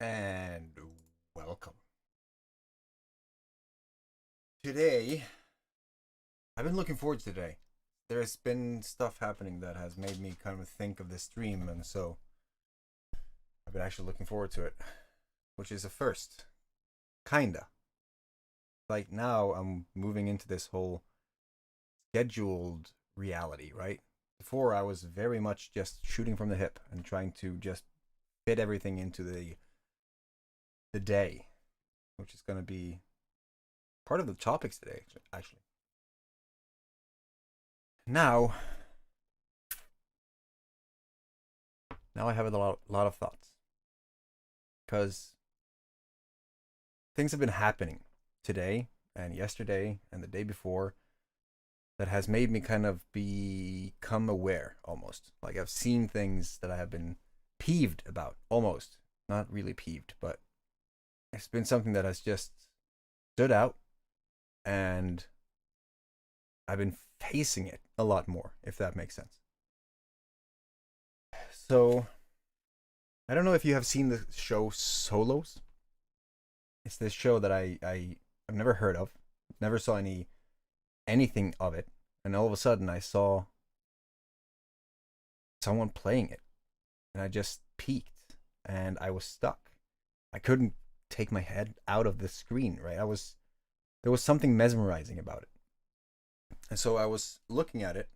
And welcome. Today, I've been looking forward to today. There's been stuff happening that has made me kind of think of this stream, and so I've been actually looking forward to it, which is a first. Kinda. Like now, I'm moving into this whole scheduled reality, right? Before, I was very much just shooting from the hip and trying to just fit everything into the day, which is going to be part of the topics today, actually. Now, I have a lot of thoughts because things have been happening today and yesterday and the day before that has made me kind of become aware almost. Like I've seen things that I have been peeved about, almost. Not really peeved, but it's been something that has just stood out, and I've been facing it a lot more, if that makes sense. So, I don't know if you have seen the show Solos. It's this show that I've never heard of, never saw anything of it, and all of a sudden I saw someone playing it, and I just peeked, and I was stuck. I couldn't take my head out of the screen. Right, there was something mesmerizing about it, and so I was looking at it,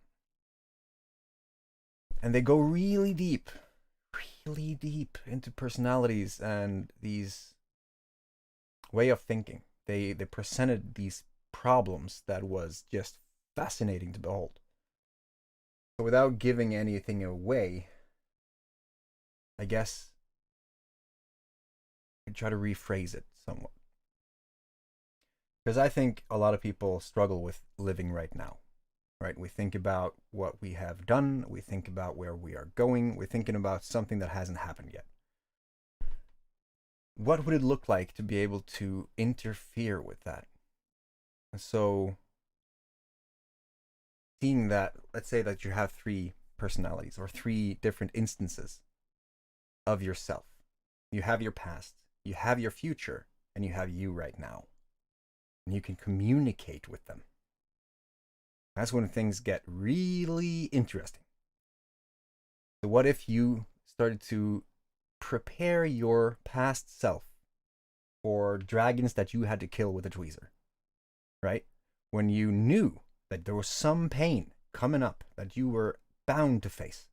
and they go really deep into personalities and these way of thinking. They presented these problems that was just fascinating to behold. So without giving anything away, I guess I try to rephrase it somewhat. Because I think a lot of people struggle with living right now. Right? We think about what we have done, we think about where we are going, we're thinking about something that hasn't happened yet. What would it look like to be able to interfere with that? And so, seeing that, let's say that you have three personalities or three different instances of yourself. You have your past, you have your future, and you have you right now. And you can communicate with them. That's when things get really interesting. So what if you started to prepare your past self for dragons that you had to kill with a tweezer, right? When you knew that there was some pain coming up that you were bound to face.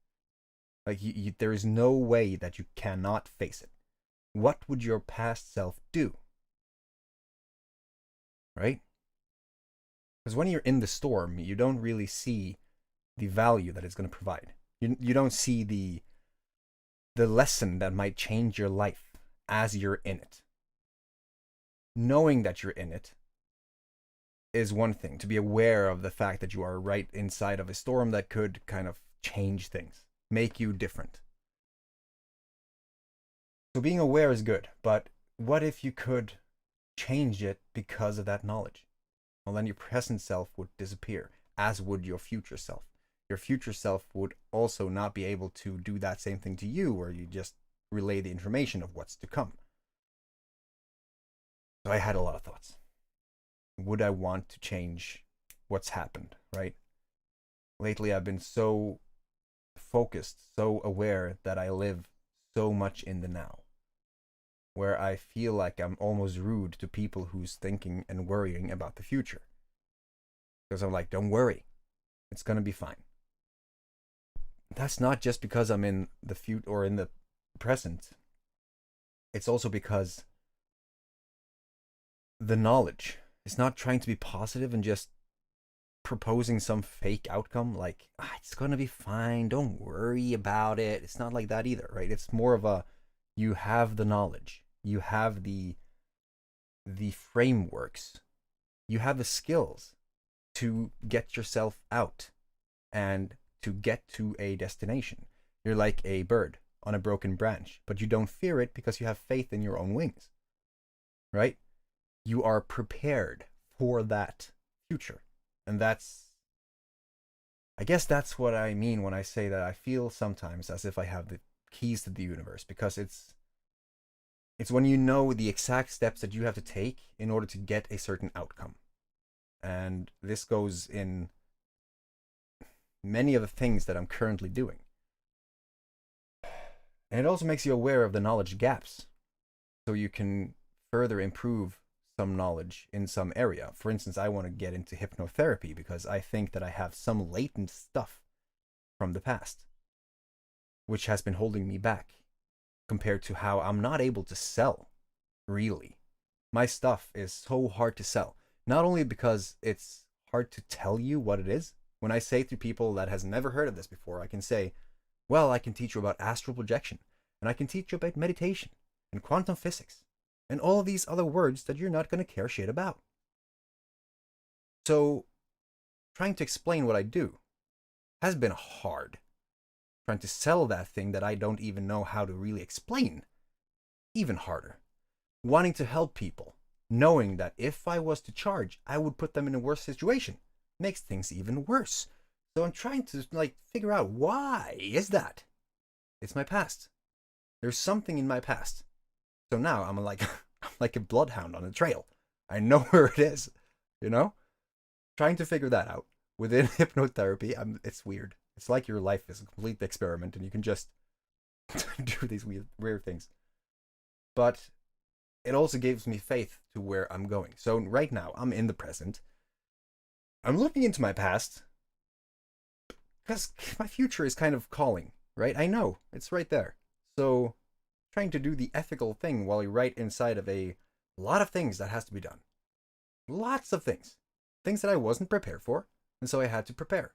Like there is no way that you cannot face it. What would your past self do? Right? Because when you're in the storm, you don't really see the value that it's going to provide. You don't see the lesson that might change your life as you're in it. Knowing that you're in it is one thing. To be aware of the fact that you are right inside of a storm that could kind of change things, make you different. So being aware is good, but what if you could change it because of that knowledge? Well, then your present self would disappear, as would your future self. Your future self would also not be able to do that same thing to you, where you just relay the information of what's to come. So I had a lot of thoughts. Would I want to change what's happened, right? Lately, I've been so focused, so aware that I live so much in the now, where I feel like I'm almost rude to people who's thinking and worrying about the future. Because I'm like, don't worry, it's going to be fine. That's not just because I'm in the future or in the present. It's also because the knowledge is not trying to be positive and just proposing some fake outcome like, it's going to be fine, don't worry about it. It's not like that either, right? It's more of a, you have the knowledge, you have the frameworks, you have the skills to get yourself out and to get to a destination. You're like a bird on a broken branch, but you don't fear it because you have faith in your own wings, right? You are prepared for that future. And I guess that's what I mean when I say that I feel sometimes as if I have the keys to the universe, because It's when you know the exact steps that you have to take in order to get a certain outcome. And this goes in many of the things that I'm currently doing. And it also makes you aware of the knowledge gaps, so you can further improve some knowledge in some area. For instance, I want to get into hypnotherapy because I think that I have some latent stuff from the past, which has been holding me back compared to how I'm not able to sell, really. My stuff is so hard to sell. Not only because it's hard to tell you what it is. When I say to people that has never heard of this before, I can say, well, I can teach you about astral projection, and I can teach you about meditation, and quantum physics, and all these other words that you're not going to care shit about. So, trying to explain what I do has been hard. Trying to sell that thing that I don't even know how to really explain, even harder. Wanting to help people, knowing that if I was to charge, I would put them in a worse situation, makes things even worse. So I'm trying to figure out, why is that? It's my past. There's something in my past. So now I'm like a bloodhound on a trail. I know where it is, you know? Trying to figure that out. Within hypnotherapy, it's weird. It's like your life is a complete experiment and you can just do these weird things. But it also gives me faith to where I'm going. So right now, I'm in the present. I'm looking into my past because my future is kind of calling, right? I know, it's right there. So trying to do the ethical thing while you're right inside of a lot of things that has to be done. Lots of things. Things that I wasn't prepared for, and so I had to prepare.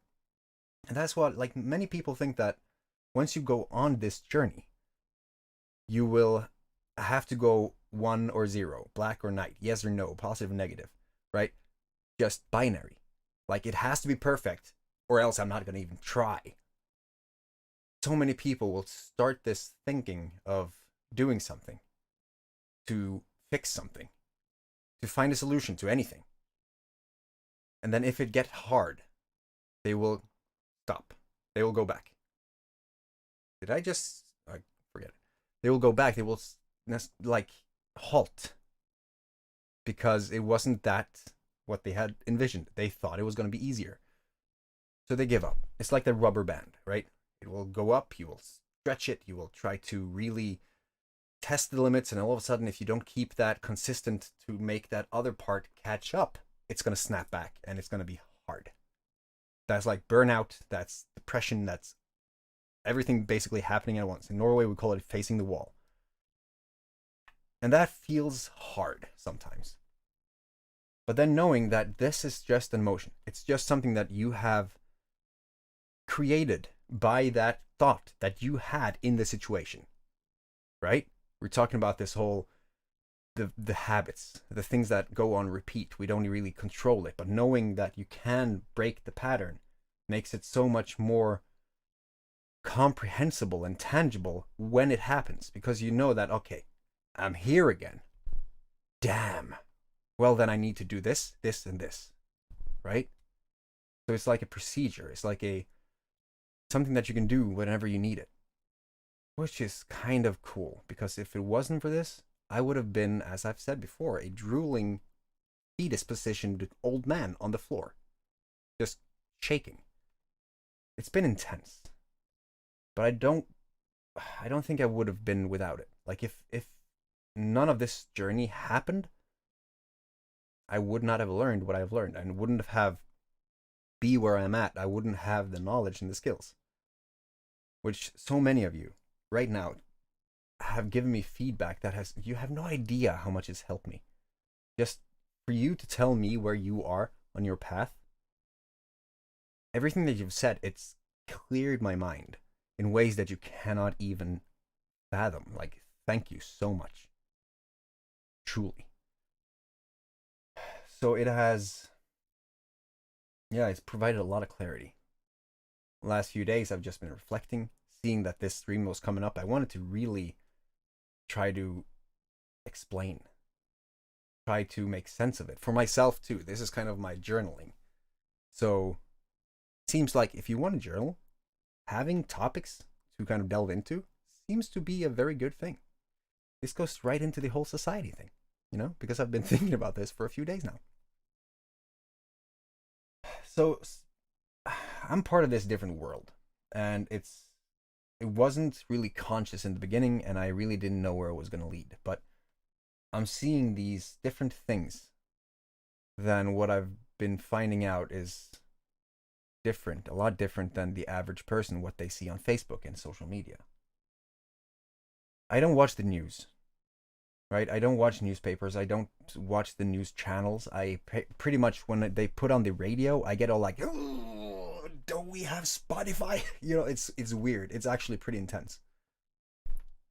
And that's what, many people think that once you go on this journey, you will have to go 1 or 0, black or white, yes or no, positive or negative, right? Just binary. It has to be perfect, or else I'm not going to even try. So many people will start this thinking of doing something, to fix something, to find a solution to anything. And then if it gets hard, they will stop. They will go back. Did I just... I forget it. They will go back. They will, halt. Because it wasn't that what they had envisioned. They thought it was going to be easier. So they give up. It's like the rubber band, right? It will go up. You will stretch it. You will try to really test the limits. And all of a sudden, if you don't keep that consistent to make that other part catch up, it's going to snap back and it's going to be hard. That's like burnout, that's depression, that's everything basically happening at once. In Norway, we call it facing the wall. And that feels hard sometimes. But then knowing that this is just an emotion, it's just something that you have created by that thought that you had in the situation, right? We're talking about this whole, the habits, the things that go on repeat. We don't really control it, but knowing that you can break the pattern makes it so much more comprehensible and tangible when it happens, because you know that, okay, I'm here again. Damn. Well, then I need to do this, this, and this, right? So it's like a procedure. It's like something that you can do whenever you need it, which is kind of cool, because if it wasn't for this, I would have been, as I've said before, a drooling, fetus-positioned old man on the floor, just shaking. It's been intense, but I don't think I would have been without it. If none of this journey happened, I would not have learned what I've learned, and wouldn't have be where I'm at. I wouldn't have the knowledge and the skills, which so many of you right now have given me feedback that you have no idea how much it's helped me. Just for you to tell me where you are on your path, everything that you've said, it's cleared my mind in ways that you cannot even fathom. Thank you so much. Truly. So it has, it's provided a lot of clarity. The last few days, I've just been reflecting, seeing that this stream was coming up. I wanted to really try to explain, try to make sense of it for myself too. This is kind of my journaling. So it seems like if you want to journal, having topics to kind of delve into seems to be a very good thing. This goes right into the whole society thing, because I've been thinking about this for a few days now. So I'm part of this different world, and it wasn't really conscious in the beginning, and I really didn't know where it was going to lead. But I'm seeing these different things than what I've been finding out is different, a lot different than the average person, what they see on Facebook and social media. I don't watch the news, right? I don't watch newspapers. I don't watch the news channels. I pretty much, when they put on the radio, I get all like, oh, don't we have Spotify? It's weird. It's actually pretty intense.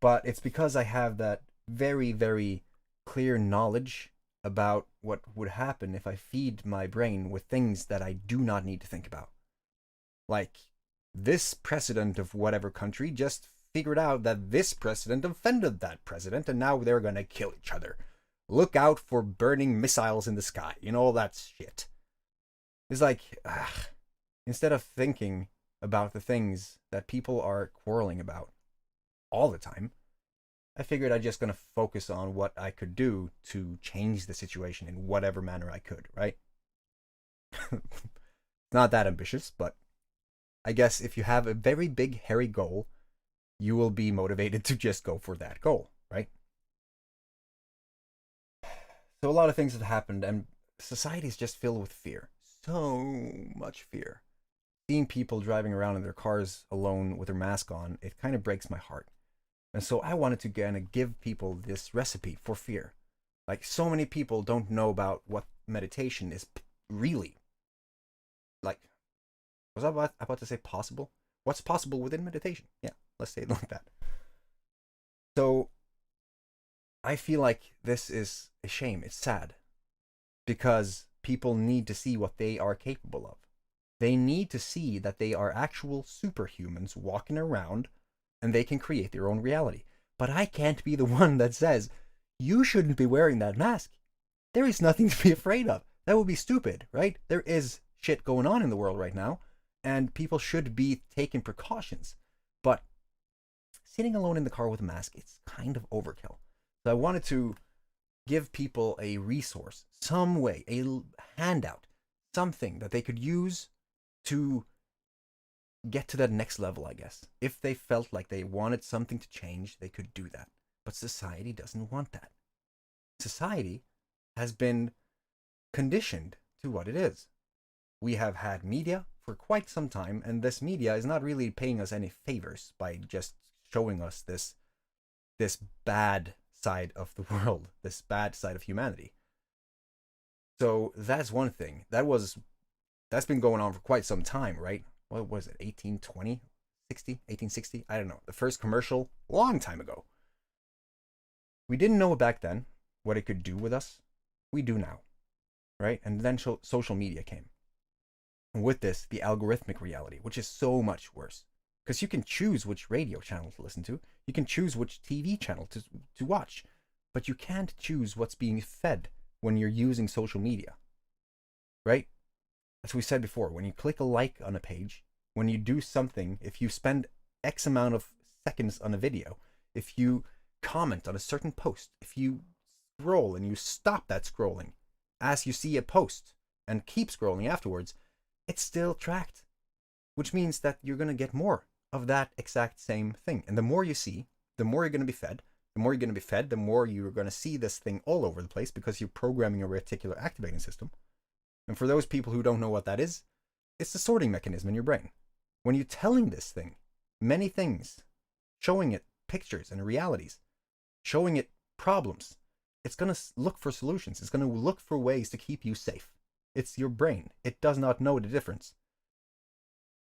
But it's because I have that very, very clear knowledge about what would happen if I feed my brain with things that I do not need to think about. Like, this president of whatever country just figured out that this president offended that president, and now they're gonna kill each other. Look out for burning missiles in the sky. All that shit. It's like, instead of thinking about the things that people are quarreling about all the time, I figured I'm just gonna focus on what I could do to change the situation in whatever manner I could, right? Not that ambitious, but I guess if you have a very big, hairy goal, you will be motivated to just go for that goal, right? So a lot of things have happened, and society is just filled with fear. So much fear. Seeing people driving around in their cars alone with their mask on, it kind of breaks my heart. And so I wanted to kind of give people this recipe for fear. Like, so many people don't know about what meditation is really. Like, was I about to say possible? What's possible within meditation? Yeah, let's say it like that. So I feel like this is a shame. It's sad. Because people need to see what they are capable of. They need to see that they are actual superhumans walking around, and they can create their own reality. But I can't be the one that says, you shouldn't be wearing that mask. There is nothing to be afraid of. That would be stupid, right? There is shit going on in the world right now, and people should be taking precautions. But sitting alone in the car with a mask, it's kind of overkill. So I wanted to give people a resource, some way, a handout, something that they could use to get to that next level, I guess. If they felt like they wanted something to change, they could do that. But society doesn't want that. Society has been conditioned to what it is. We have had media for quite some time, and this media is not really paying us any favors by just showing us this bad side of the world, this bad side of humanity. So that's one thing. That's been going on for quite some time, right? What was it, 1820, 1860? I don't know. The first commercial, long time ago. We didn't know back then what it could do with us. We do now, right? And then social media came. And with this, the algorithmic reality, which is so much worse. Because you can choose which radio channel to listen to. You can choose which TV channel to watch. But you can't choose what's being fed when you're using social media, right? As we said before, when you click a like on a page, when you do something, if you spend X amount of seconds on a video, if you comment on a certain post, if you scroll and you stop that scrolling as you see a post and keep scrolling afterwards, it's still tracked, which means that you're going to get more of that exact same thing. And the more you see, the more you're going to be fed. The more you're going to be fed, the more you're going to see this thing all over the place because you're programming a reticular activating system. And for those people who don't know what that is, it's the sorting mechanism in your brain. When you're telling this thing many things, showing it pictures and realities, showing it problems, it's going to look for solutions. It's going to look for ways to keep you safe. It's your brain. It does not know the difference.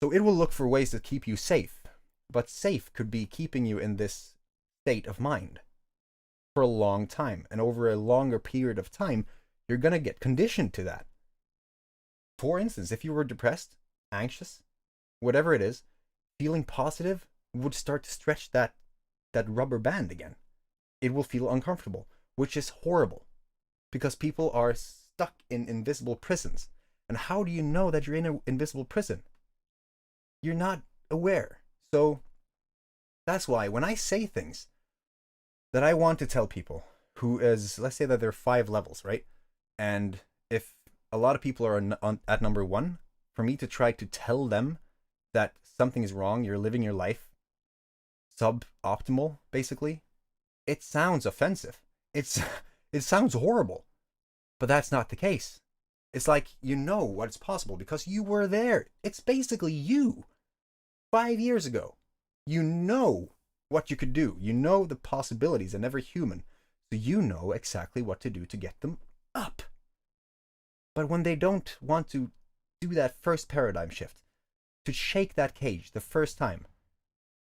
So it will look for ways to keep you safe. But safe could be keeping you in this state of mind for a long time. And over a longer period of time, you're going to get conditioned to that. For instance, if you were depressed, anxious, whatever it is, feeling positive would start to stretch that rubber band again. It will feel uncomfortable, which is horrible because people are stuck in invisible prisons. And how do you know that you're in an invisible prison? You're not aware. So that's why when I say things, that I want to tell people who is, let's say that there are 5 levels, right? And if a lot of people are at number 1, for me to try to tell them that something is wrong, you're living your life suboptimal, basically, it sounds offensive. It sounds horrible, but that's not the case. It's like, you know what's possible because you were there. It's basically you 5 years ago. You know what you could do. You know the possibilities in every human. So you know exactly what to do to get them up. But when they don't want to do that first paradigm shift, to shake that cage the first time,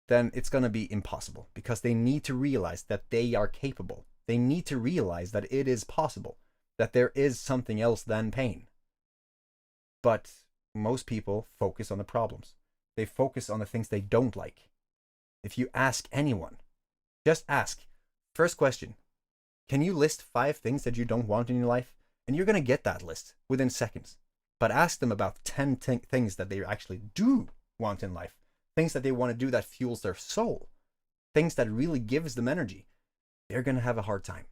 then it's going to be impossible because they need to realize that they are capable. They need to realize that it is possible, that there is something else than pain. But most people focus on the problems. They focus on the things they don't like. If you ask anyone, just ask, first question, can you list 5 things that you don't want in your life? And you're going to get that list within seconds. But ask them about 10 things that they actually do want in life. Things that they want to do that fuels their soul. Things that really gives them energy. They're going to have a hard time.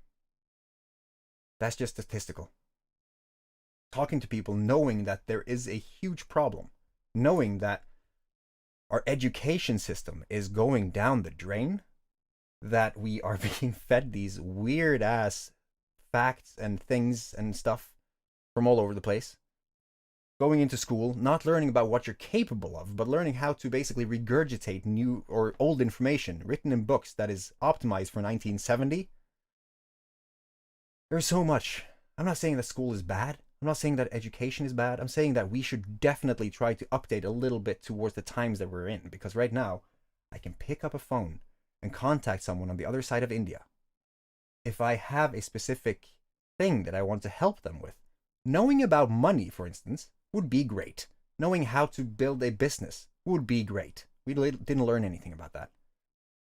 That's just statistical. Talking to people knowing that there is a huge problem. Knowing that our education system is going down the drain. That we are being fed these weird ass facts and things and stuff from all over the place. Going into school, not learning about what you're capable of, but learning how to basically regurgitate new or old information written in books that is optimized for 1970. There's so much. I'm not saying that school is bad. I'm not saying that education is bad. I'm saying that we should definitely try to update a little bit towards the times that we're in. Because right now, I can pick up a phone and contact someone on the other side of India. If I have a specific thing that I want to help them with, knowing about money, for instance, would be great. Knowing how to build a business would be great. We didn't learn anything about that.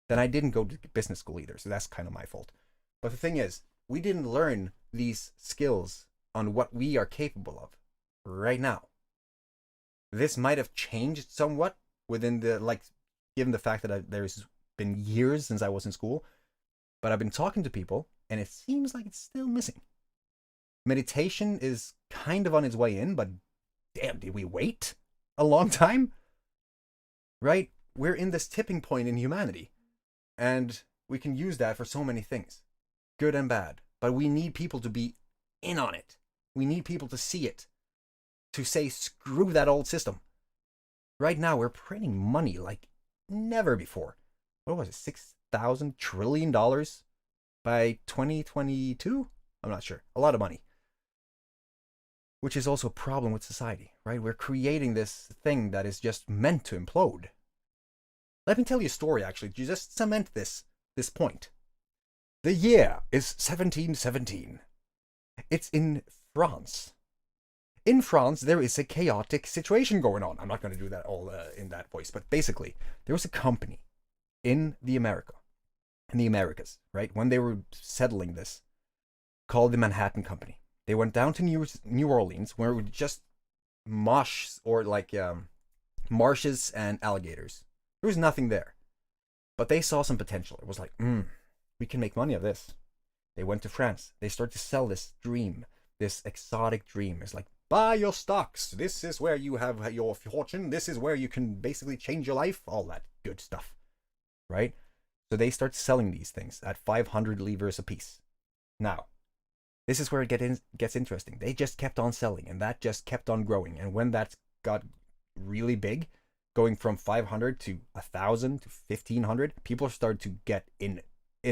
Then I didn't go to business school either, so that's kind of my fault. But the thing is, we didn't learn these skills on what we are capable of right now. This might have changed somewhat within the, given the fact that there's been years since I was in school, but I've been talking to people and it seems like it's still missing. Meditation is kind of on its way in, but damn, did we wait a long time? Right? We're in this tipping point in humanity, and we can use that for so many things, good and bad, but we need people to be in on it. We need people to see it, to say, screw that old system. Right now, we're printing money like never before. What was it, $6,000 trillion by 2022? I'm not sure. A lot of money. Which is also a problem with society, right? We're creating this thing that is just meant to implode. Let me tell you a story, actually, to just cement this point. The year is 1717. It's in France. In France, there is a chaotic situation going on. I'm not going to do that all in that voice, but basically, there was a company in the Americas, right? When they were settling this, called the Manhattan Company. They went down to New Orleans, where it was just marshes and alligators. There was nothing there. But they saw some potential. It was like, we can make money of this. They went to France. They started to sell this dream, this exotic dream. It's like, buy your stocks. This is where you have your fortune. This is where you can basically change your life. All that good stuff, right? So they start selling these things at 500 livres a piece. Now, this is where it gets interesting. They just kept on selling, and that just kept on growing. And when that got really big, going from 500 to 1,000 to 1,500, people started to get in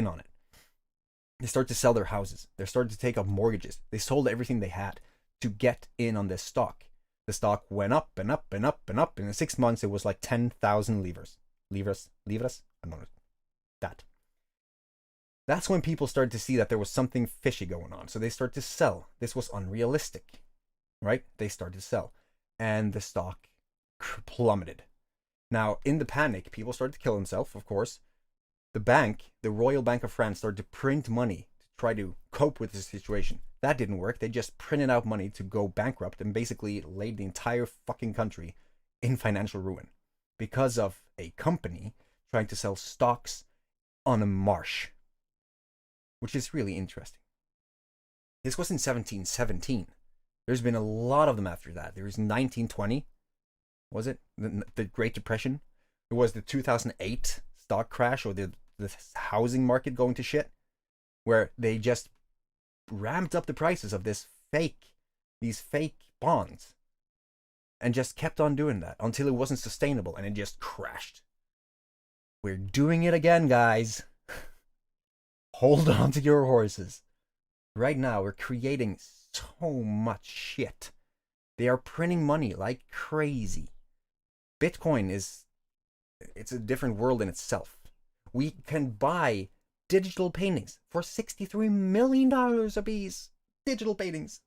on it. They started to sell their houses. They started to take up mortgages. They sold everything they had to get in on this stock. The stock went up and up and up and up. And in 6 months, it was like 10,000 livres. Livres? I don't know. That. That's when people started to see that there was something fishy going on. So they started to sell. This was unrealistic, right? They started to sell. And the stock plummeted. Now, in the panic, people started to kill themselves, of course. The bank, the Royal Bank of France, started to print money to try to cope with the situation. That didn't work. They just printed out money to go bankrupt and basically laid the entire fucking country in financial ruin because of a company trying to sell stocks on a marsh. which is really interesting. This was in 1717. There's been a lot of them after that. There was 1920, was it? The Great Depression. It was the 2008 stock crash, or the housing market going to shit, where they just ramped up the prices of these fake bonds, and just kept on doing that until it wasn't sustainable, and it just crashed. We're doing it again, guys. Hold on to your horses. Right now, we're creating so much shit. They are printing money like crazy. Bitcoin it's a different world in itself. We can buy digital paintings for $63 million a piece. Digital paintings.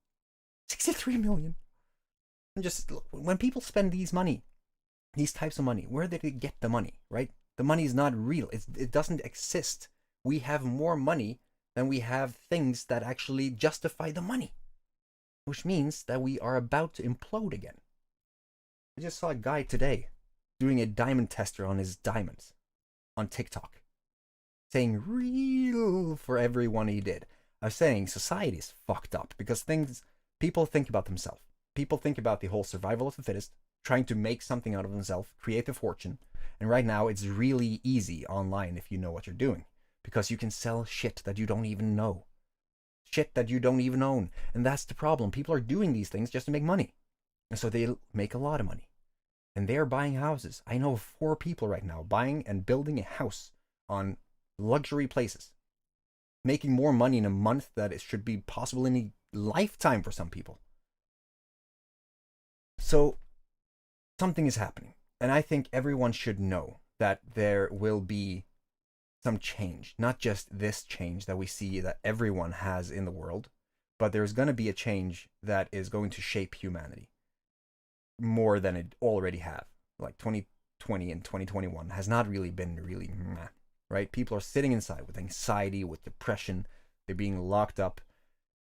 $63 million. And just look, when people spend these types of money, where did they get the money, right? The money is not real. It doesn't exist. We have more money than we have things that actually justify the money, which means that we are about to implode again. I just saw a guy today doing a diamond tester on his diamonds on TikTok, saying real for everyone he did. I was saying society is fucked up because people think about themselves. People think about the whole survival of the fittest, trying to make something out of themselves, create a fortune. And right now it's really easy online if you know what you're doing, because you can sell shit that you don't even know. Shit that you don't even own. And that's the problem. People are doing these things just to make money. And so they make a lot of money. And they're buying houses. I know 4 people right now buying and building a house on luxury places, making more money in a month that it should be possible in a lifetime for some people. So something is happening. And I think everyone should know that there will be some change. Not just this change that we see that everyone has in the world, but there's going to be a change that is going to shape humanity more than it already have. Like 2020 and 2021 has not really been meh, right? People are sitting inside with anxiety, with depression. They're being locked up.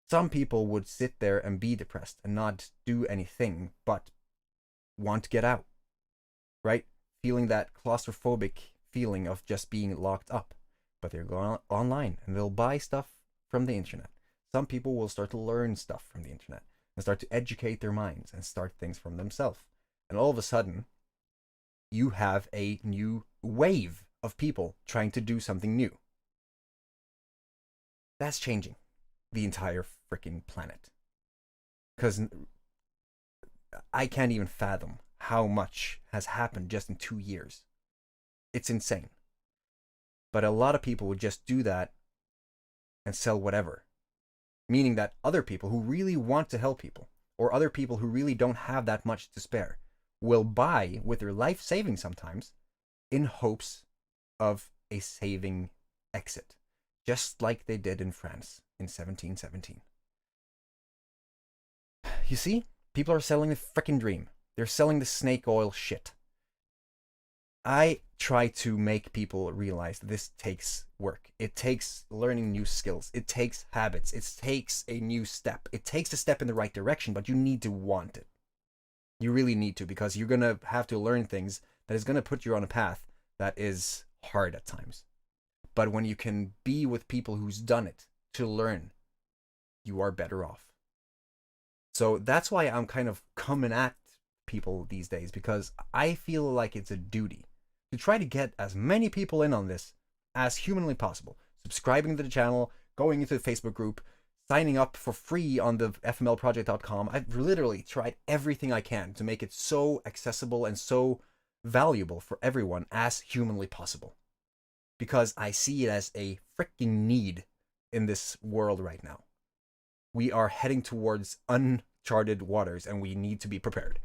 Some people would sit there and be depressed and not do anything but want to get out, right? Feeling that claustrophobic feeling of just being locked up. But they're going online and they'll buy stuff from the internet. Some people will start to learn stuff from the internet and start to educate their minds and start things from themselves. And all of a sudden, you have a new wave of people trying to do something new. That's changing the entire freaking planet. Because I can't even fathom how much has happened just in 2 years. It's insane. But a lot of people would just do that and sell whatever. Meaning that other people who really want to help people, or other people who really don't have that much to spare, will buy with their life savings sometimes in hopes of a saving exit. Just like they did in France in 1717. You see? People are selling the frickin' dream. They're selling the snake oil shit. I try to make people realize that this takes work. It takes learning new skills. It takes habits. It takes a new step. It takes a step in the right direction, but you need to want it. You really need to, because you're going to have to learn things that is going to put you on a path that is hard at times. But when you can be with people who's done it to learn, you are better off. So that's why I'm kind of coming at people these days, because I feel like it's a duty to try to get as many people in on this as humanly possible. Subscribing to the channel, going into the Facebook group, signing up for free on the thefmlproject.com. I've literally tried everything I can to make it so accessible and so valuable for everyone as humanly possible. Because I see it as a freaking need in this world right now. We are heading towards uncharted waters and we need to be prepared.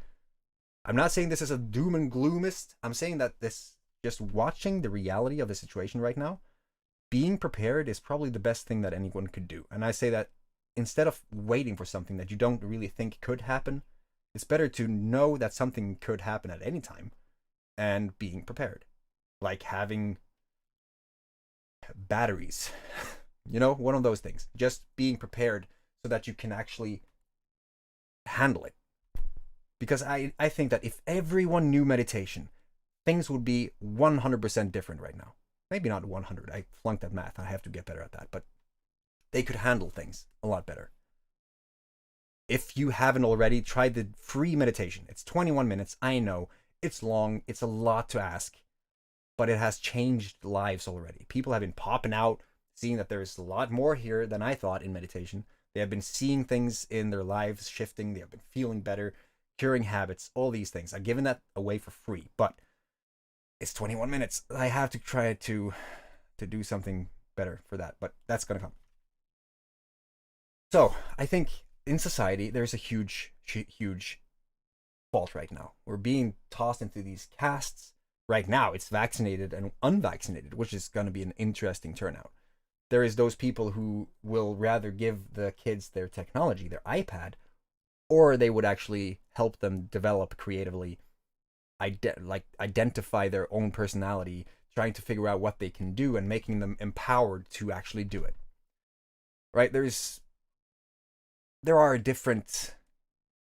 I'm not saying this is a doom and gloomist. I'm saying that this, just watching the reality of the situation right now, being prepared is probably the best thing that anyone could do. And I say that instead of waiting for something that you don't really think could happen, it's better to know that something could happen at any time and being prepared. Like having batteries, you know, one of those things. Just being prepared so that you can actually handle it. Because I think that if everyone knew meditation, things would be 100% different right now. Maybe not 100. I flunked that math. I have to get better at that. But they could handle things a lot better. If you haven't already, try the free meditation. It's 21 minutes. I know it's long. It's a lot to ask, but it has changed lives already. People have been popping out, seeing that there's a lot more here than I thought in meditation. They have been seeing things in their lives shifting. They have been feeling better, curing habits, all these things. I've given that away for free, but it's 21 minutes. I have to try to do something better for that, but that's going to come. So I think in society, there's a huge fault right now. We're being tossed into these castes. Right now, it's vaccinated and unvaccinated, which is going to be an interesting turnout. There is those people who will rather give the kids their technology, their iPad, or they would actually help them develop creatively, identify their own personality, trying to figure out what they can do and making them empowered to actually do it. Right? There are different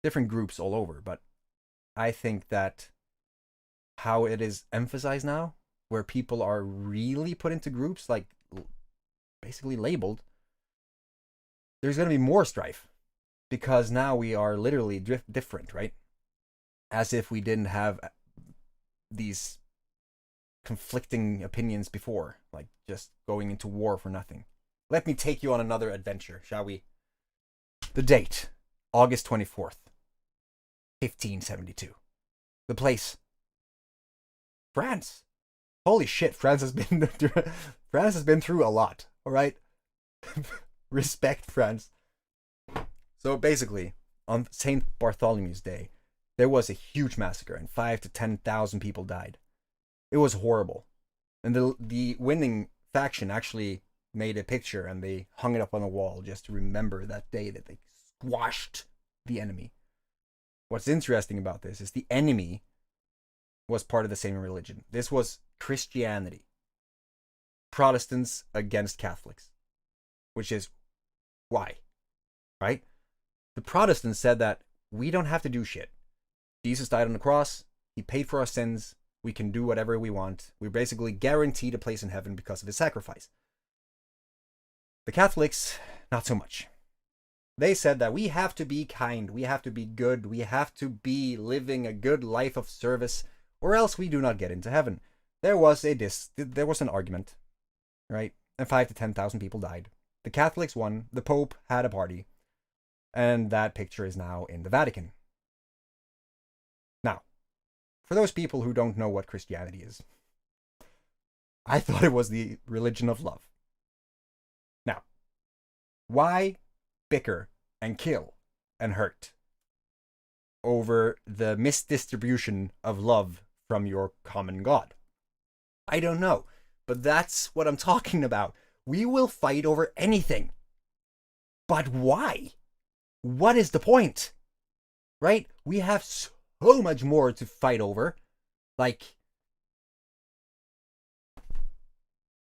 groups all over, but I think that how it is emphasized now, where people are really put into groups, like basically labeled, there's going to be more strife, because now we are literally different, right? As if we didn't have these conflicting opinions before, like just going into war for nothing. Let me take you on another adventure, shall we? The date, August 24th, 1572. The place, France. Holy shit, France has been through a lot, all right? Respect France. So basically, on St. Bartholomew's Day, there was a huge massacre and 5,000 to 10,000 people died. It was horrible. And the winning faction actually made a picture and they hung it up on the wall just to remember that day that they squashed the enemy. What's interesting about this is the enemy was part of the same religion. This was Christianity. Protestants against Catholics. Which is why, right? The Protestants said that we don't have to do shit. Jesus died on the cross. He paid for our sins. We can do whatever we want. We're basically guaranteed a place in heaven because of his sacrifice. The Catholics, not so much. They said that we have to be kind. We have to be good. We have to be living a good life of service, or else we do not get into heaven. There was an argument, right? And 5,000 to 10,000 people died. The Catholics won. The Pope had a party. And that picture is now in the Vatican. Now, for those people who don't know what Christianity is, I thought it was the religion of love. Now, why bicker and kill and hurt over the misdistribution of love from your common God? I don't know, but that's what I'm talking about. We will fight over anything. But why? What is the point? Right? We have so much more to fight over. Like,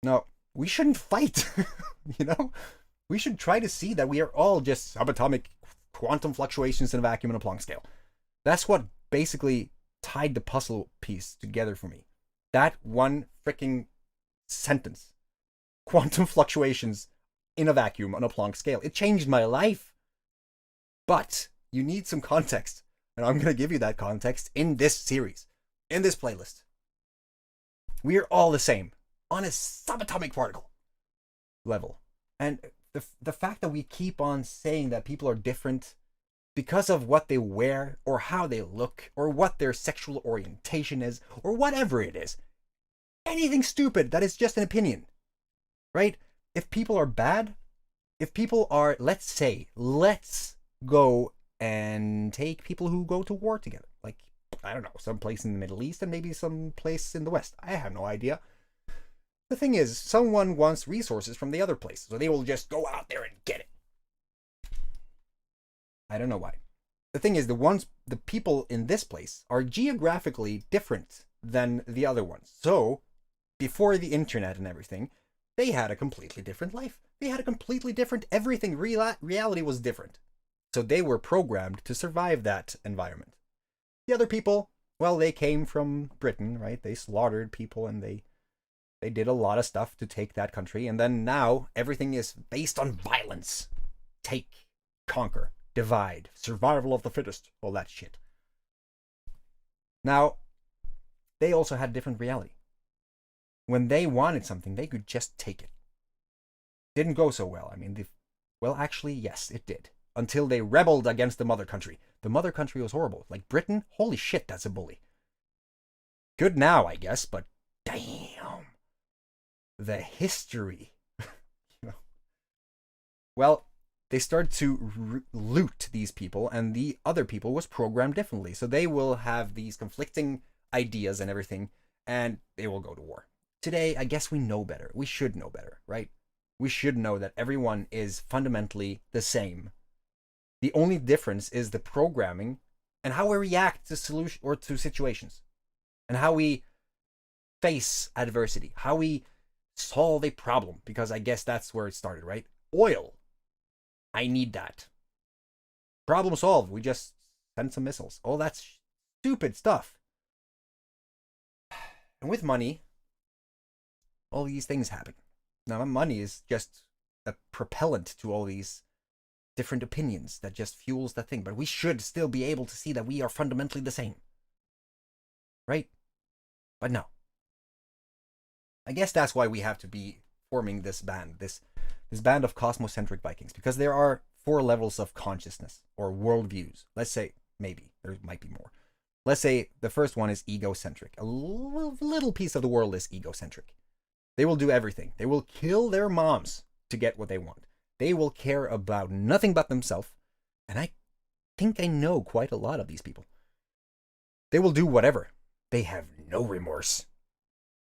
no, we shouldn't fight. You know? We should try to see that we are all just subatomic quantum fluctuations in a vacuum and a Planck scale. That's what basically tied the puzzle piece together for me. That one freaking sentence. Quantum fluctuations in a vacuum on a Planck scale. It changed my life. But you need some context. And I'm going to give you that context in this series. In this playlist. We are all the same. On a subatomic particle level. And the fact that we keep on saying that people are different because of what they wear, or how they look, or what their sexual orientation is, or whatever it is. Anything stupid that is just an opinion. Right? If people are bad, if people are, let's go and take people who go to war together. Like, I don't know, some place in the Middle East and maybe some place in the West. I have no idea. The thing is, someone wants resources from the other place, so they will just go out there and get it. I don't know why. The thing is, the people in this place are geographically different than the other ones. So, before the internet and everything, they had a completely different life. They had a completely different everything. Reality was different. So they were programmed to survive that environment. The other people, well, they came from Britain, right? They slaughtered people and they They did a lot of stuff to take that country, and then now everything is based on violence. Take, conquer, divide, survival of the fittest, all that shit. Now, they also had a different reality. When they wanted something, they could just take it. Didn't go so well. I mean, well, actually, yes, it did. Until they rebelled against the mother country. The mother country was horrible. Like Britain, holy shit, that's a bully. Good now, I guess, but damn. The history. Well, they started to loot these people, and the other people was programmed differently. So they will have these conflicting ideas and everything, and they will go to war. Today, I guess we know better. We should know better, right? We should know that everyone is fundamentally the same. The only difference is the programming and how we react to solution or to situations, and how we face adversity, how we solve a problem, because I guess that's where it started, right? Oil. I need that. Problem solved. We just sent some missiles. All that stupid stuff. And with money, all these things happen. Now, money is just a propellant to all these different opinions that just fuels the thing. But we should still be able to see that we are fundamentally the same. Right? But no. I guess that's why we have to be forming this band, this band of cosmocentric Vikings, because there are 4 levels of consciousness or worldviews. Let's say, maybe, there might be more. Let's say the first one is egocentric. A little piece of the world is egocentric. They will do everything. They will kill their moms to get what they want. They will care about nothing but themselves. And I think I know quite a lot of these people. They will do whatever. They have no remorse.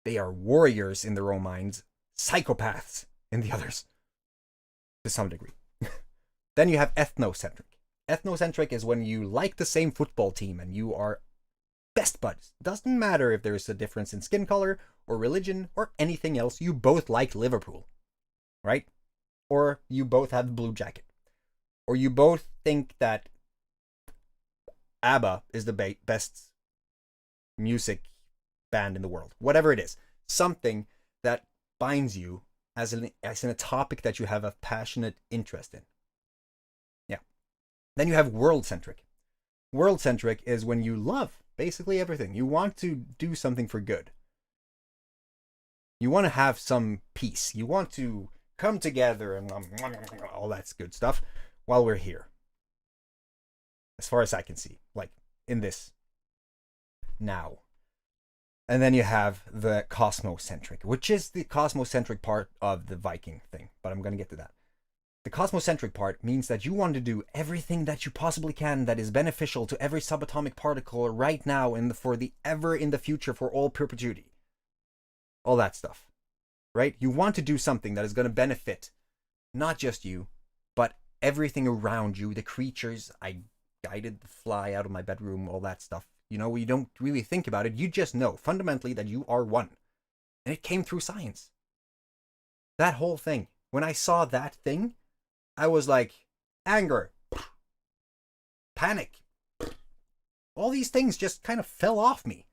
They are warriors in their own minds, psychopaths in the others, to some degree. Then you have ethnocentric. Ethnocentric is when you like the same football team and you are best buds. Doesn't matter if there's a difference in skin color or religion or anything else. You both like Liverpool, right? Or you both have the blue jacket. Or you both think that ABBA is the best music band in the world. Whatever it is. Something that binds you as in a topic that you have a passionate interest in. Yeah. Then you have world-centric. World-centric is when you love basically everything. You want to do something for good. You want to have some peace. You want to come together and all that good stuff while we're here. As far as I can see, like in this now. And then you have the cosmocentric, which is the cosmocentric part of the Viking thing. But I'm going to get to that. The cosmocentric part means that you want to do everything that you possibly can that is beneficial to every subatomic particle right now and for the ever in the future for all perpetuity. All that stuff. Right? You want to do something that is going to benefit not just you, but everything around you, the creatures. I guided the fly out of my bedroom, all that stuff. You know, you don't really think about it. You just know fundamentally that you are one. And it came through science. That whole thing. When I saw that thing, I was like, anger, panic. All these things just kind of fell off me.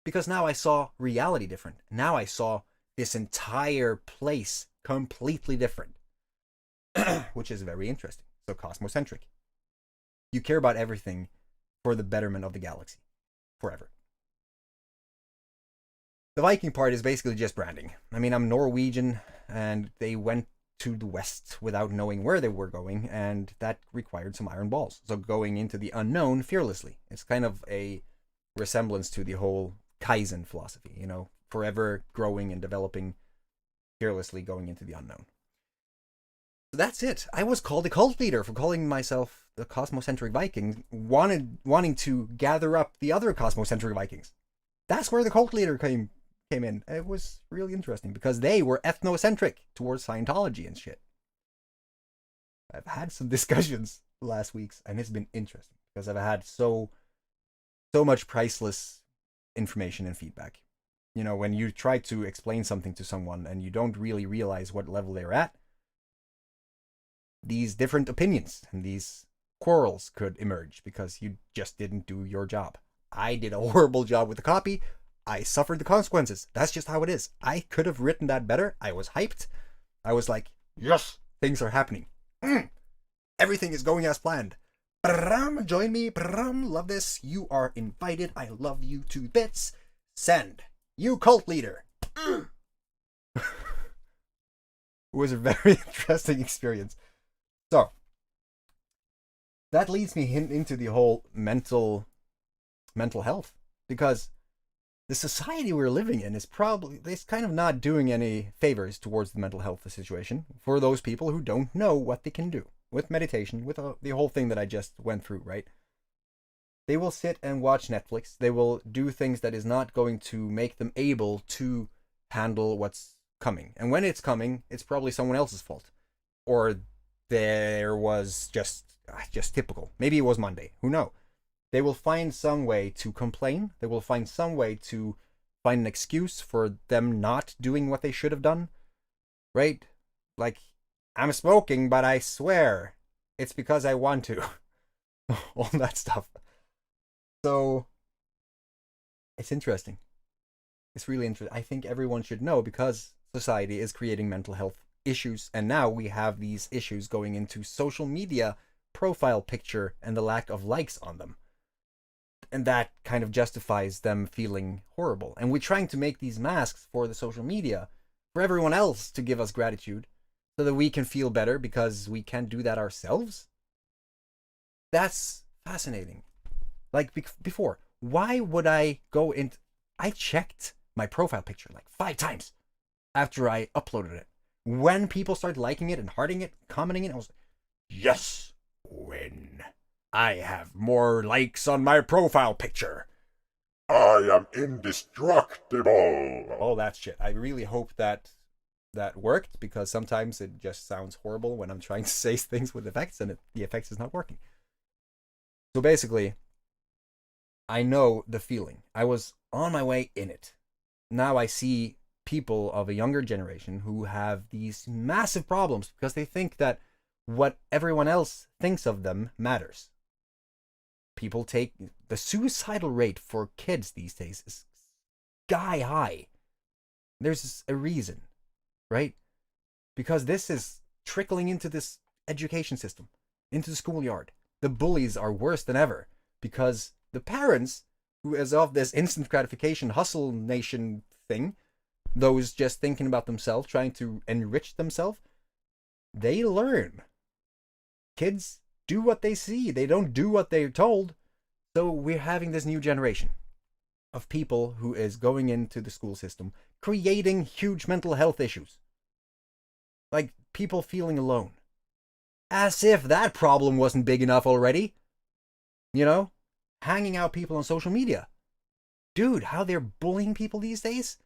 Because now I saw reality different. Now I saw this entire place completely different. Which is very interesting. So cosmocentric. You care about everything for the betterment of the galaxy. Forever. The Viking part is basically just branding. I mean, I'm Norwegian, and they went to the west without knowing where they were going, and that required some iron balls. So going into the unknown fearlessly. It's kind of a resemblance to the whole Kaizen philosophy, you know, forever growing and developing, fearlessly going into the unknown. So that's it. I was called a cult leader for calling myself the cosmocentric Viking, wanting to gather up the other cosmocentric Vikings. That's where the cult leader came in. It was really interesting because they were ethnocentric towards Scientology and shit. I've had some discussions the last weeks, and it's been interesting because I've had so much priceless information and feedback. You know, when you try to explain something to someone and you don't really realize what level they're at, these different opinions and these quarrels could emerge because you just didn't do your job. I did a horrible job with the copy. I suffered the consequences. That's just how it is. I could have written that better. I was hyped. I was like, yes, things are happening. Everything is going as planned. Join me. Love this. You are invited. I love you to bits. Send. You cult leader. It was a very interesting experience. So, that leads me into the whole mental health. Because the society we're living in is kind of not doing any favors towards the mental health situation for those people who don't know what they can do with meditation, with the whole thing that I just went through, right? They will sit and watch Netflix. They will do things that is not going to make them able to handle what's coming. And when it's coming, it's probably someone else's fault. Or there was just typical. Maybe it was Monday. Who knows? They will find some way to complain. They will find some way to find an excuse for them not doing what they should have done. Right? Like, I'm smoking, but I swear it's because I want to. All that stuff. So, it's interesting. It's really interesting. I think everyone should know, because society is creating mental health issues, and now we have these issues going into social media profile picture and the lack of likes on them. And that kind of justifies them feeling horrible. And we're trying to make these masks for the social media for everyone else to give us gratitude so that we can feel better because we can't do that ourselves. That's fascinating. Like before, why would I go in? I checked my profile picture like 5 times after I uploaded it. When people started liking it and hearting it, commenting it, I was like, yes, when I have more likes on my profile picture, I am indestructible. All that shit. I really hope that worked, because sometimes it just sounds horrible when I'm trying to say things with effects and the effects is not working. So basically, I know the feeling. I was on my way in it. Now I see people of a younger generation who have these massive problems because they think that what everyone else thinks of them matters. People take the suicidal rate for kids these days is sky high. There's a reason, right? Because this is trickling into this education system, into the schoolyard. The bullies are worse than ever because the parents, who is of this instant gratification hustle nation thing, those just thinking about themselves, trying to enrich themselves, they learn. Kids do what they see. They don't do what they're told. So we're having this new generation of people who is going into the school system, creating huge mental health issues. Like people feeling alone. As if that problem wasn't big enough already. You know? Hanging out people on social media. Dude, how they're bullying people these days?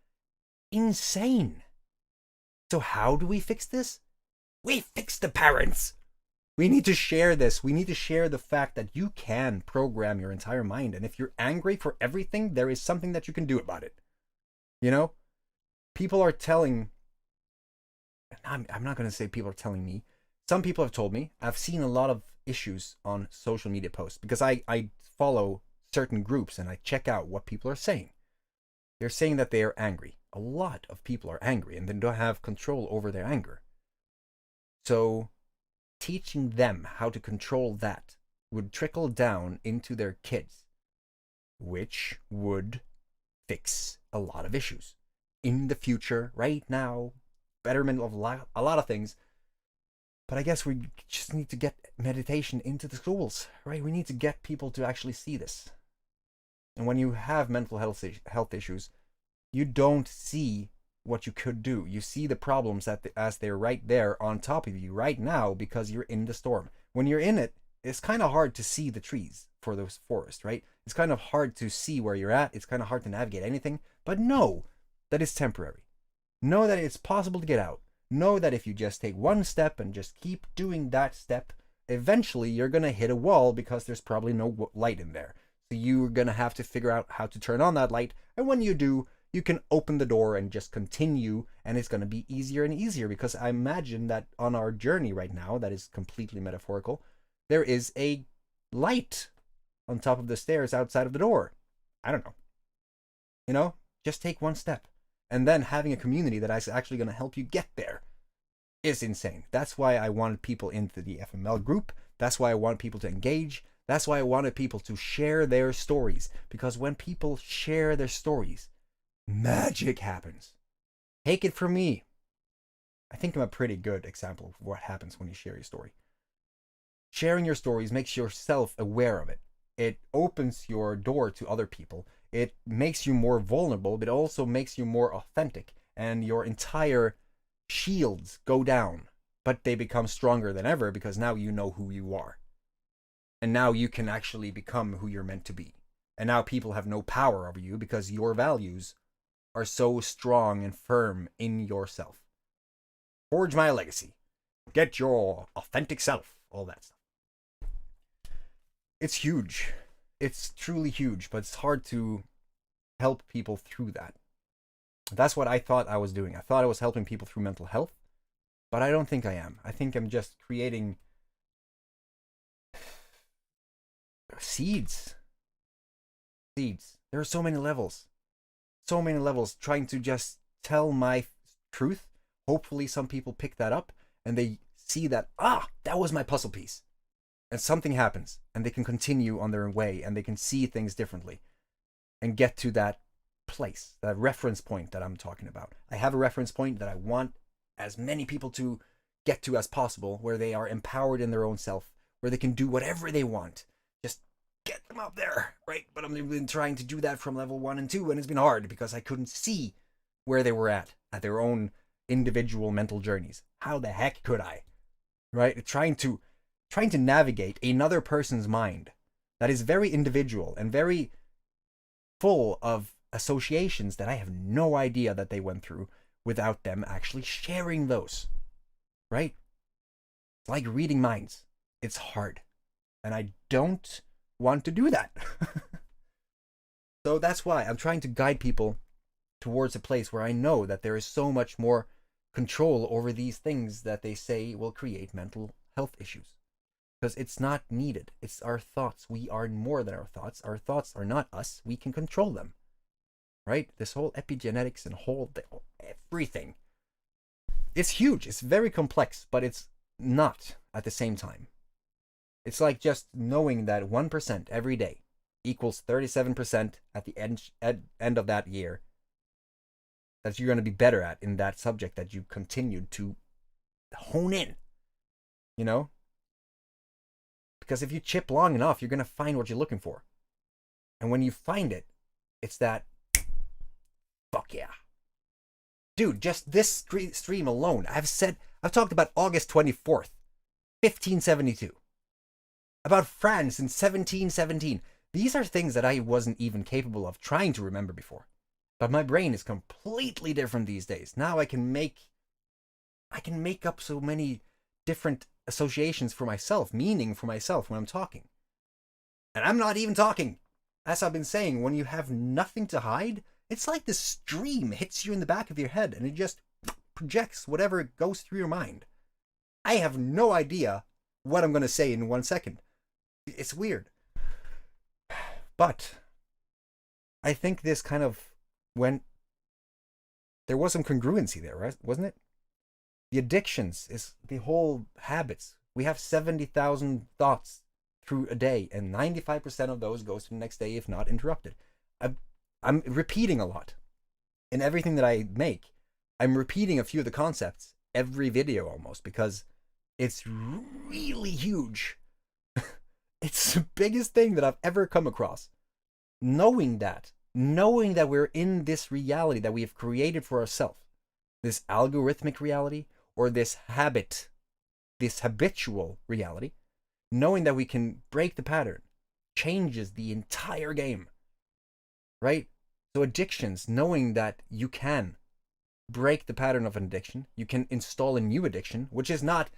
Insane. So how do we fix this? We fix the parents. We need to share this. We need to share the fact that you can program your entire mind. And if you're angry for everything, there is something that you can do about it. You know? People are telling... I'm not going to say people are telling me. Some people have told me. I've seen a lot of issues on social media posts because I follow certain groups and I check out what people are saying. They're saying that they are angry. A lot of people are angry and they don't have control over their anger. So teaching them how to control that would trickle down into their kids, which would fix a lot of issues in the future, right now, betterment of a lot of things. But I guess we just need to get meditation into the schools, right? We need to get people to actually see this. And when you have mental health issues, you don't see what you could do. You see the problems as they're right there on top of you right now because you're in the storm. When you're in it, it's kind of hard to see the trees for the forest, right? It's kind of hard to see where you're at. It's kind of hard to navigate anything. But know that it's temporary. Know that it's possible to get out. Know that if you just take one step and just keep doing that step, eventually you're going to hit a wall because there's probably no light in there. So you're going to have to figure out how to turn on that light. And when you do, you can open the door and just continue, and it's going to be easier and easier because I imagine that on our journey right now, that is completely metaphorical, there is a light on top of the stairs outside of the door. I don't know. You know, Just take one step. And then having a community that is actually going to help you get there is insane. That's why I wanted people into the FML group. That's why I want people to engage. That's why I wanted people to share their stories. Because when people share their stories, magic happens. Take it from me. I think I'm a pretty good example of what happens when you share your story. Sharing your stories makes yourself aware of it. It opens your door to other people. It makes you more vulnerable, but it also makes you more authentic. And your entire shields go down, but they become stronger than ever because now you know who you are. And now you can actually become who you're meant to be. And now people have no power over you because your values are so strong and firm in yourself. Forge my legacy. Get your authentic self. All that stuff. It's huge. It's truly huge, but it's hard to help people through that. That's what I thought I was doing. I thought I was helping people through mental health, but I don't think I am. I think I'm just creating seeds. There are so many levels. So many levels trying to just tell my truth. Hopefully some people pick that up and they see that, that was my puzzle piece. And something happens and they can continue on their way and they can see things differently and get to that place, that reference point that I'm talking about. I have a reference point that I want as many people to get to as possible, where they are empowered in their own self, where they can do whatever they want. Just get them up there, right? But I've been trying to do that from level 1 and 2, and it's been hard because I couldn't see where they were at their own individual mental journeys. How the heck could I? Right? Trying to navigate another person's mind that is very individual and very full of associations that I have no idea that they went through without them actually sharing those. Right? It's like reading minds. It's hard. And I don't want to do that. So that's why I'm trying to guide people towards a place where I know that there is so much more control over these things that they say will create mental health issues. Because it's not needed. It's our thoughts. We are more than our thoughts. Our thoughts are not us. We can control them. Right? This whole epigenetics and everything. It's huge. It's very complex, but it's not at the same time. It's like just knowing that 1% every day equals 37% at the end of that year that you're going to be better at in that subject that you continued to hone in. You know? Because if you chip long enough, you're going to find what you're looking for. And when you find it, it's that, fuck yeah. Dude, just this stream alone, I've talked about August 24th, 1572. About France in 1717. These are things that I wasn't even capable of trying to remember before. But my brain is completely different these days. Now I can make up so many different associations for myself, meaning for myself when I'm talking. And I'm not even talking. As I've been saying, when you have nothing to hide, it's like the stream hits you in the back of your head and it just projects whatever goes through your mind. I have no idea what I'm going to say in 1 second. It's weird. But I think this kind of went... There was some congruency there, right? Wasn't it? The addictions is the whole habits. We have 70,000 thoughts through a day, and 95% of those goes to the next day if not interrupted. I'm repeating a lot. In everything that I make, I'm repeating a few of the concepts every video almost, because it's really huge. It's the biggest thing that I've ever come across. Knowing that we're in this reality that we have created for ourselves, this algorithmic reality, or this habitual reality, knowing that we can break the pattern changes the entire game. Right? So addictions, knowing that you can break the pattern of an addiction, you can install a new addiction, which is not,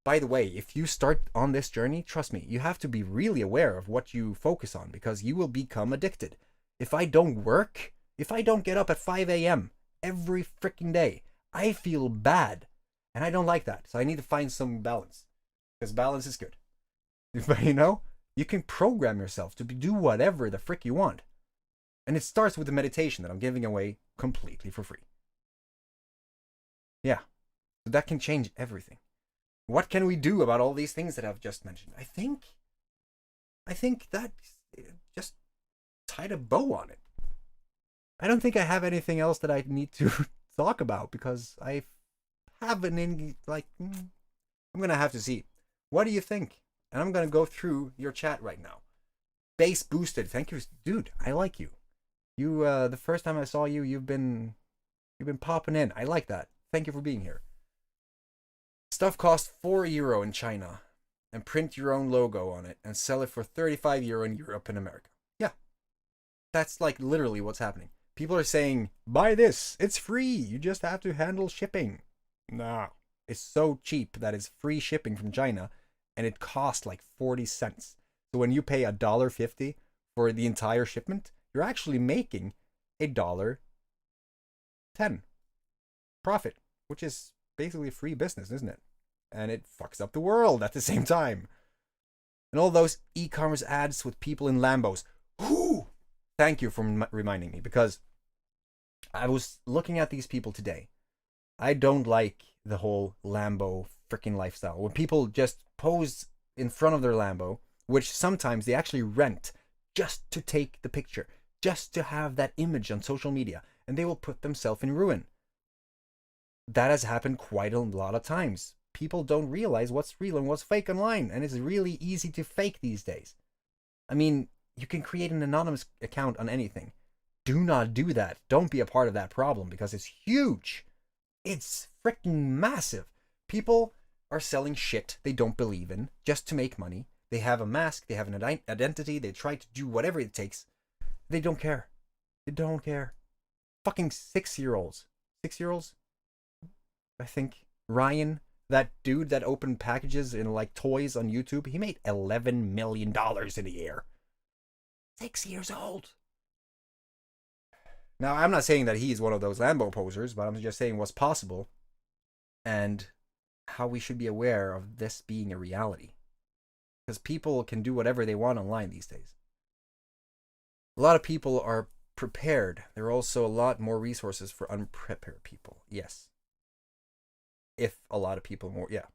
by the way, if you start on this journey, trust me, you have to be really aware of what you focus on, because you will become addicted. If I don't work, if I don't get up at 5 a.m. every freaking day, I feel bad. And I don't like that. So I need to find some balance, because balance is good. But you know, you can program yourself to do whatever the frick you want. And it starts with the meditation that I'm giving away completely for free. Yeah. So that can change everything. What can we do about all these things that I've just mentioned? I think that just tied a bow on it. I don't think I have anything else that I need to talk about because I haven't I'm gonna have to see. What do you think? And I'm gonna go through your chat right now. Base boosted. Thank you, dude. I like you. You the first time I saw you, you've been popping in. I like that. Thank you for being here. Stuff costs €4 in China, and print your own logo on it and sell it for €35 in Europe and America. Yeah, that's like literally what's happening. People are saying, buy this, it's free, you just have to handle shipping. No, it's so cheap that it's free shipping from China, and it costs like 40 cents. So when you pay $1.50 for the entire shipment, you're actually making $1.10 profit, which is basically free business, isn't it? And it fucks up the world at the same time. And all those e-commerce ads with people in Lambos. Whoo! Thank you for reminding me, because I was looking at these people today. I don't like the whole Lambo freaking lifestyle. When people just pose in front of their Lambo, which sometimes they actually rent just to take the picture, just to have that image on social media, and they will put themselves in ruin. That has happened quite a lot of times. People don't realize what's real and what's fake online, and it's really easy to fake these days. I mean, you can create an anonymous account on anything. Do not do that. Don't be a part of that problem, because it's huge. It's freaking massive. People are selling shit they don't believe in just to make money. They have a mask, they have an identity, they try to do whatever it takes. They don't care. They don't care. Fucking 6-year-olds. 6-year-olds? I think Ryan, that dude that opened packages in like toys on YouTube, he made $11 million in a year. 6 years old. Now, I'm not saying that he's one of those Lambo posers, but I'm just saying what's possible and how we should be aware of this being a reality. Because people can do whatever they want online these days. A lot of people are prepared. There are also a lot more resources for unprepared people. Yes. If a lot of people more, yeah.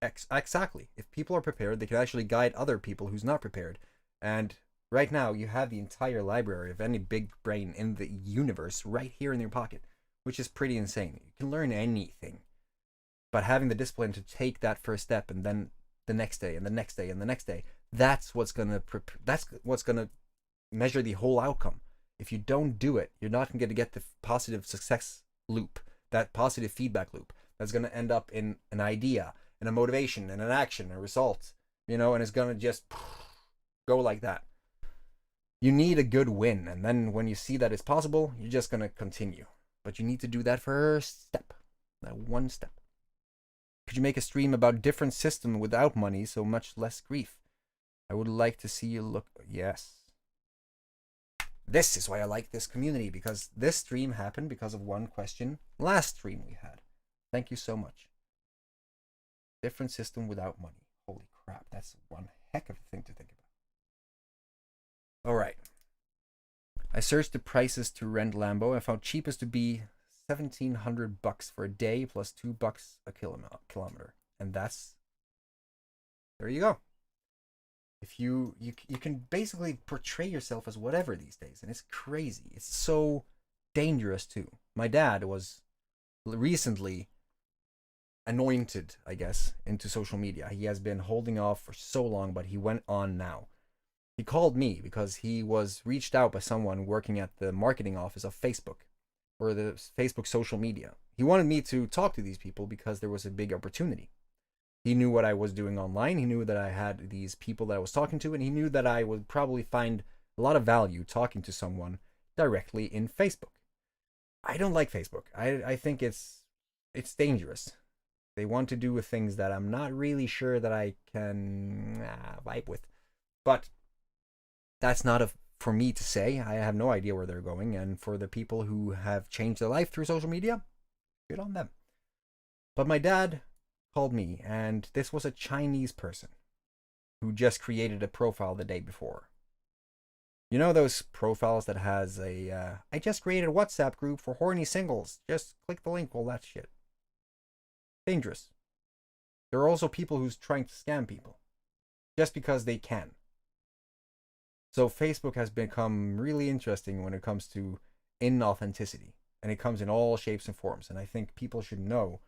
Exactly. If people are prepared, they can actually guide other people who's not prepared. And right now, you have the entire library of any big brain in the universe right here in your pocket, which is pretty insane. You can learn anything. But having the discipline to take that first step, and then the next day, and the next day, and the next day, that's what's gonna measure the whole outcome. If you don't do it, you're not going to get the positive success loop, that positive feedback loop. That's going to end up in an idea, and a motivation, and an action, a result, and it's going to just go like that. You need a good win, and then when you see that it's possible, you're just going to continue. But you need to do that first step, that one step. Could you make a stream about different system without money, so much less grief? I would like to see you look. Yes. This is why I like this community, because this stream happened because of one question last stream we had. Thank you so much. Different system without money. Holy crap, that's one heck of a thing to think about. All right. I searched the prices to rent Lambo. I found cheapest to be $1,700 for a day plus $2 a kilometer. And that's, there you go. If you can basically portray yourself as whatever these days, and it's crazy. It's so dangerous too. My dad was recently anointed, I guess, into social media. He has been holding off for so long, but he went on now. He called me because he was reached out by someone working at the marketing office of Facebook, or the Facebook social media. He wanted me to talk to these people because there was a big opportunity. He knew what I was doing online. He knew that I had these people that I was talking to, and he knew that I would probably find a lot of value talking to someone directly in Facebook. I don't like Facebook. I think it's dangerous. They want to do with things that I'm not really sure that I can vibe with. But that's not for me to say. I have no idea where they're going. And for the people who have changed their life through social media, good on them. But my dad called me, and this was a Chinese person who just created a profile the day before. You know those profiles that has a, I just created a WhatsApp group for horny singles. Just click the link, all that shit. Dangerous. There are also people who's trying to scam people. Just because they can. So Facebook has become really interesting when it comes to inauthenticity. And it comes in all shapes and forms. And I think people should know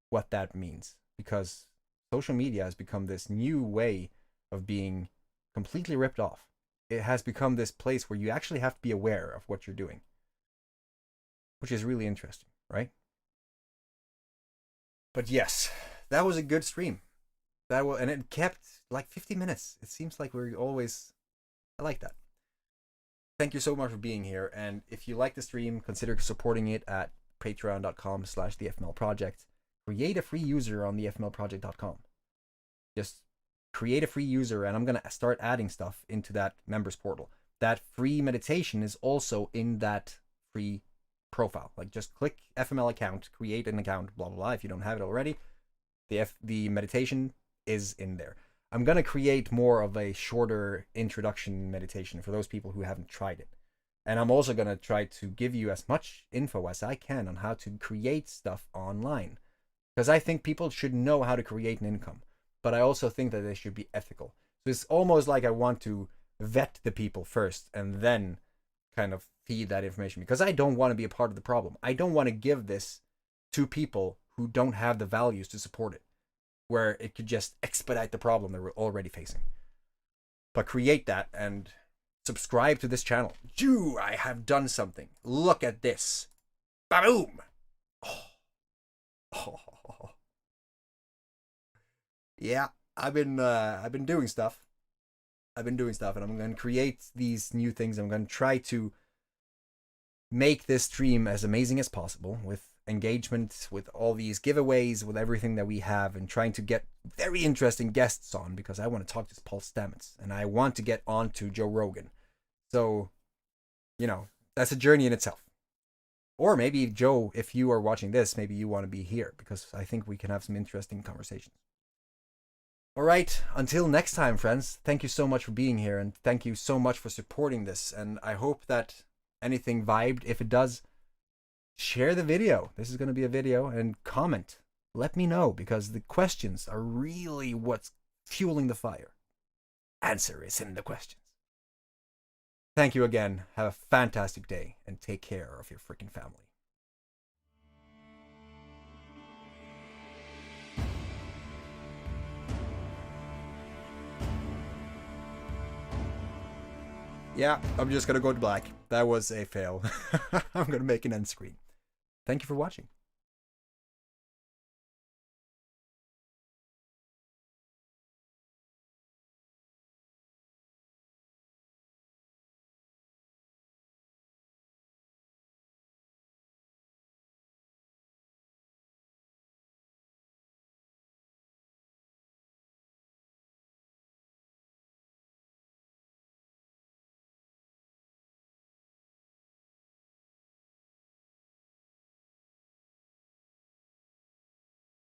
what that means. Because social media has become this new way of being completely ripped off. It has become this place where you actually have to be aware of what you're doing. Which is really interesting, right? But yes, that was a good stream. And it kept like 50 minutes. It seems like we're always... I like that. Thank you so much for being here. And if you like the stream, consider supporting it at patreon.com/thefmlproject. Create a free user on thefmlproject.com. Just create a free user, and I'm going to start adding stuff into that members portal. That free meditation is also in that free profile. Like, just click FML account, create an account, blah, blah, blah. If you don't have it already, the meditation is in there. I'm going to create more of a shorter introduction meditation for those people who haven't tried it. And I'm also going to try to give you as much info as I can on how to create stuff online. Because I think people should know how to create an income. But I also think that they should be ethical. So it's almost like I want to vet the people first and then kind of feed that information. Because I don't want to be a part of the problem. I don't want to give this to people who don't have the values to support it, where it could just expedite the problem that we're already facing. But create that and subscribe to this channel. Gee, I have done something. Look at this. Ba-boom! Oh. Yeah, I've been doing stuff. And I'm going to create these new things. I'm going to try to make this stream as amazing as possible with engagement, with all these giveaways, with everything that we have, and trying to get very interesting guests on, because I want to talk to Paul Stamets and I want to get on to Joe Rogan. So, you know, that's a journey in itself. Or maybe, Joe, if you are watching this, maybe you want to be here, because I think we can have some interesting conversations. All right, until next time, friends, thank you so much for being here, and thank you so much for supporting this. And I hope that anything vibed. If it does, share the video. This is going to be a video, and comment. Let me know, because the questions are really what's fueling the fire. Answer is in the questions. Thank you again. Have a fantastic day, and take care of your freaking family. Yeah, I'm just going to go to black. That was a fail. I'm going to make an end screen. Thank you for watching.